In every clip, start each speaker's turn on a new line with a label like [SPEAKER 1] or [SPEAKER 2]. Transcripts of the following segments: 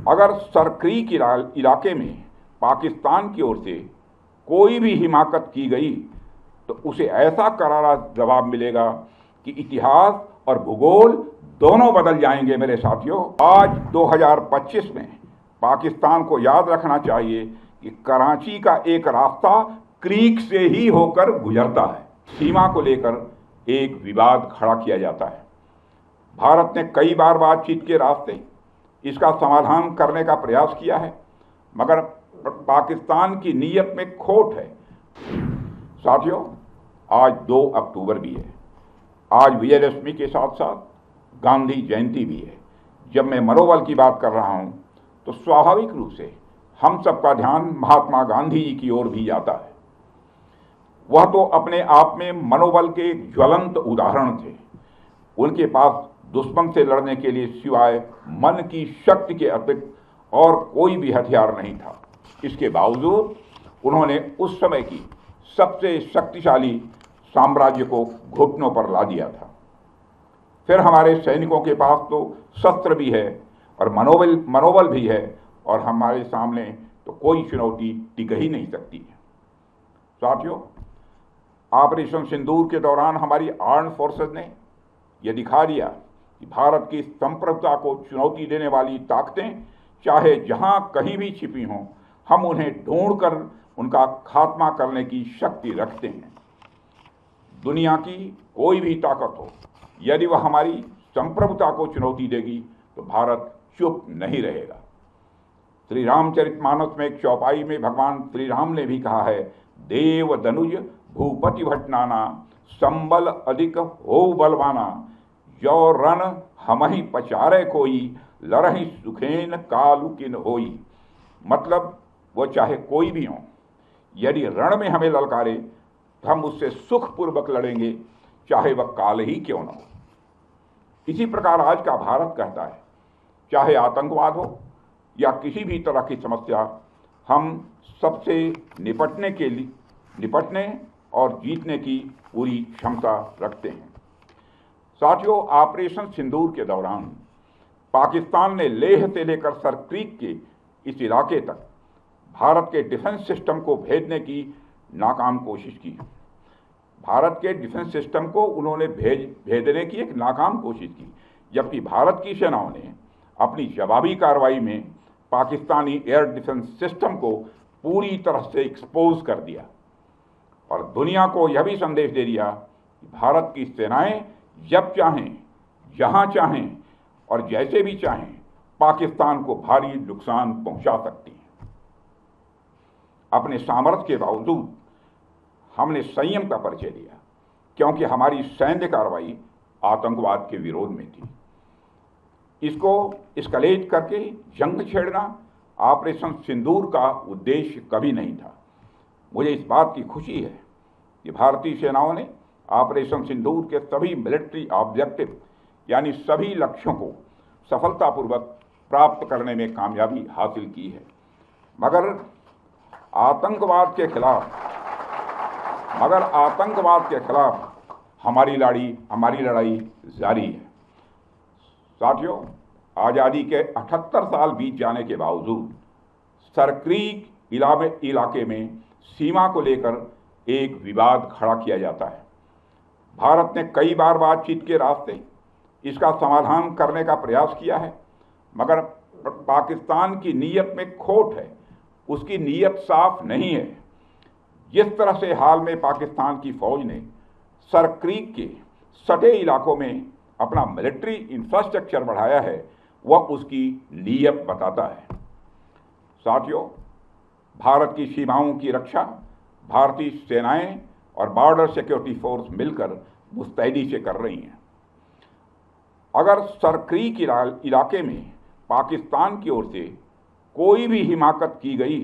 [SPEAKER 1] अगर सरक्रीक इलाके में पाकिस्तान की ओर से कोई भी हिमाकत की गई तो उसे ऐसा करारा जवाब मिलेगा कि इतिहास और भूगोल दोनों बदल जाएंगे। मेरे साथियों, आज 2025 में पाकिस्तान को याद रखना चाहिए कि कराची का एक रास्ता क्रीक से ही होकर गुजरता है। सीमा को लेकर एक विवाद खड़ा किया जाता है। भारत ने कई बार बातचीत के रास्ते इसका समाधान करने का प्रयास किया है, मगर पाकिस्तान की नीयत में खोट है। साथियों, आज 2 अक्टूबर भी है। आज विजयदशमी के साथ साथ गांधी जयंती भी है। जब मैं मनोबल की बात कर रहा हूं तो स्वाभाविक रूप से हम सबका ध्यान महात्मा गांधी जी की ओर भी जाता है। वह तो अपने आप में मनोबल के एक ज्वलंत उदाहरण थे। उनके पास दुश्मन से लड़ने के लिए सिवाय मन की शक्ति के अतिरिक्त और कोई भी हथियार नहीं था। इसके बावजूद उन्होंने उस समय की सबसे शक्तिशाली साम्राज्य को घुटनों पर ला दिया था। फिर हमारे सैनिकों के पास तो शस्त्र भी है और मनोबल भी है, और हमारे सामने तो कोई चुनौती टिक ही नहीं सकती है। साथियों, ऑपरेशन सिंदूर के दौरान हमारी आर्म्ड फोर्सेस ने यह दिखा दिया कि भारत की संप्रभुता को चुनौती देने वाली ताकतें चाहे जहां कहीं भी छिपी हों, हम उन्हें ढूंढकर उनका खात्मा करने की शक्ति रखते हैं। दुनिया की कोई भी ताकत हो, यदि वह हमारी संप्रभुता को चुनौती देगी तो भारत चुप नहीं रहेगा। श्री रामचरितमानस में एक चौपाई में भगवान श्री राम ने भी कहा है, देव दनुज भूपति भट नाना, संबल अधिक हो बलवाना, जो रण हमहि पचारे कोई, लड़हि सुखेन कालु किन होई। मतलब वो चाहे कोई भी हो, यदि रण में हमें ललकारे तो हम उससे सुखपूर्वक लड़ेंगे, चाहे वह काल ही क्यों न हो। इसी प्रकार आज का भारत कहता है, चाहे आतंकवाद हो या किसी भी तरह की समस्या, हम सबसे निपटने और जीतने की पूरी क्षमता रखते हैं। साथियों, ऑपरेशन सिंदूर के दौरान पाकिस्तान ने लेह से लेकर सरक्रीक के इस इलाके तक भारत के डिफेंस सिस्टम को भेजने की नाकाम कोशिश की। भारत के डिफेंस सिस्टम को उन्होंने भेजने की एक नाकाम कोशिश की, जबकि भारत की सेनाओं ने अपनी जवाबी कार्रवाई में पाकिस्तानी एयर डिफेंस सिस्टम को पूरी तरह से एक्सपोज कर दिया और दुनिया को यह भी संदेश दे दिया कि भारत की सेनाएं जब चाहें, जहां चाहें और जैसे भी चाहें पाकिस्तान को भारी नुकसान पहुंचा सकती हैं। अपने सामर्थ्य के बावजूद हमने संयम का परिचय दिया, क्योंकि हमारी सैन्य कार्रवाई आतंकवाद के विरोध में थी। इसको एस्केलेट करके जंग छेड़ना ऑपरेशन सिंदूर का उद्देश्य कभी नहीं था। मुझे इस बात की खुशी है कि भारतीय सेनाओं ने ऑपरेशन सिंदूर के सभी मिलिट्री ऑब्जेक्टिव यानी सभी लक्ष्यों को सफलतापूर्वक प्राप्त करने में कामयाबी हासिल की है। मगर आतंकवाद के खिलाफ हमारी लड़ाई जारी है। साथियों, आज़ादी के 78 साल बीत जाने के बावजूद सरक्रीक इलाके में सीमा को लेकर एक विवाद खड़ा किया जाता है। भारत ने कई बार बातचीत के रास्ते इसका समाधान करने का प्रयास किया है, मगर पाकिस्तान की नीयत में खोट है। उसकी नीयत साफ नहीं है। जिस तरह से हाल में पाकिस्तान की फौज ने सरक्रीक के सटे इलाकों में अपना मिलिट्री इंफ्रास्ट्रक्चर बढ़ाया है, वह उसकी नीयत बताता है। साथियों, भारत की सीमाओं की रक्षा भारतीय सेनाएं और बॉर्डर सिक्योरिटी फोर्स मिलकर मुस्तैदी से कर रही हैं। अगर सरक्रीक इलाके में पाकिस्तान की ओर से कोई भी हिमाकत की गई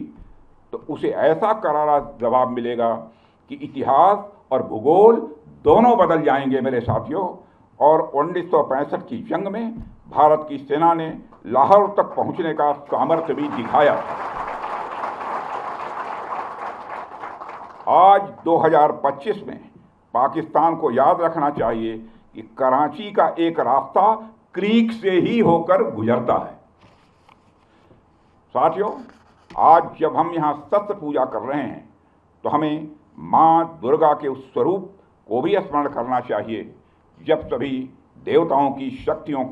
[SPEAKER 1] तो उसे ऐसा करारा जवाब मिलेगा कि इतिहास और भूगोल दोनों बदल जाएंगे। मेरे साथियों, और 1965 की जंग में भारत की सेना ने लाहौर तक पहुंचने का सामर्थ्य भी दिखाया। आज 2025 में पाकिस्तान को याद रखना चाहिए कि कराची का एक रास्ता क्रीक से ही होकर गुजरता है। साथियों, आज जब हम यहाँ शस्त्र पूजा कर रहे हैं तो हमें माँ दुर्गा के उस स्वरूप को भी स्मरण करना चाहिए जब सभी देवताओं की शक्तियों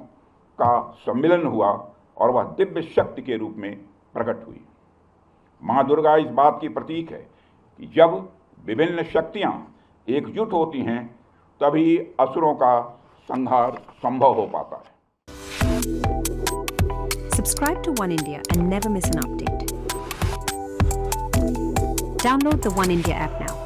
[SPEAKER 1] का सम्मिलन हुआ और वह दिव्य शक्ति के रूप में प्रकट हुई। माँ दुर्गा इस बात की प्रतीक है कि जब विभिन्न शक्तियाँ एकजुट होती हैं तभी असुरों का संहार संभव हो पाता है।
[SPEAKER 2] Subscribe to One India and never miss an update. Download the One India app now.